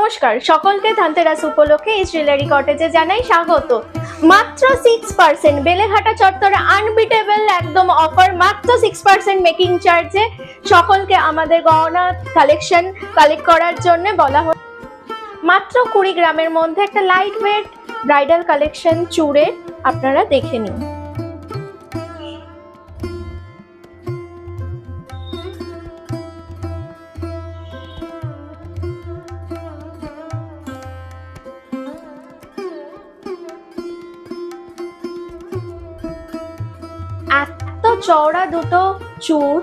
নমস্কার সকলকে ধনতেরাস উপলক্ষে এই জুয়েলারি কটেজে জানাই স্বাগত। মাত্র 6% বেলেঘাটা চত্বরে আনবিটেবল একদম অফার, মাত্র 6% মেকিং চার্জে সকলকে আমাদের গহনা কালেক্ট করার জন্য বলা হয়। মাত্র 20 গ্রামের মধ্যে একটা লাইট ওয়েট ব্রাইডাল কালেকশন চূড়ে আপনারা দেখে নিন। এত চওড়া দুটো চূড়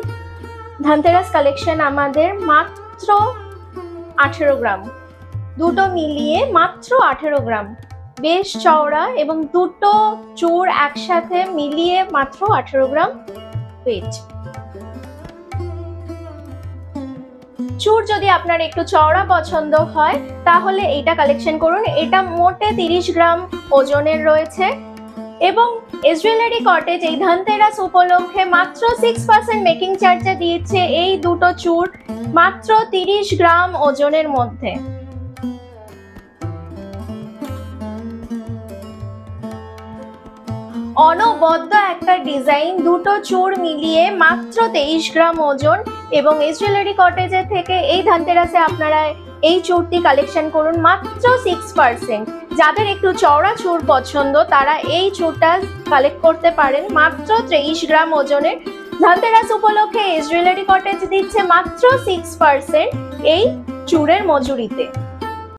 ধনতেরাস কালেকশন আমাদের মাত্র 18 গ্রাম, দুটো মিলিয়ে মাত্র 18 গ্রাম, বেশ চওড়া এবং দুটো চূড় একসাথে মিলিয়ে মাত্র 18 গ্রাম ওয়েট। চূড় যদি আপনার একটু চওড়া পছন্দ হয় তাহলে এইটা কালেকশন করুন। এটা মোটে 30 গ্রাম ওজনের রয়েছে এবং এস জুয়েলারি কটেজ এই ধনতেরাস উপলক্ষে মাত্র 6% মেকিং চার্জে দিয়েছে এই দুটো চূড় মাত্র 30 গ্রাম ওজনের মধ্যে। অনবদ্য একটা ডিজাইন, দুটো চূড় মিলিয়ে মাত্র 23 গ্রাম ওজন এবং এস জুয়েলারি কটেজের থেকে এই ধনতেরাসে আপনারা এই চূড়টি কালেকশন করুন মাত্র 6%। যাদের একটু চওড়া চূড় পছন্দ তারা এই চূড়টা কালেক্ট করতে পারেন মাত্র 23 গ্রাম ওজনের। ধনতেরাস উপলক্ষে এস জুয়েলারি কটেজ দিচ্ছে মাত্র 6% এই চূড়ের মজুরিতে।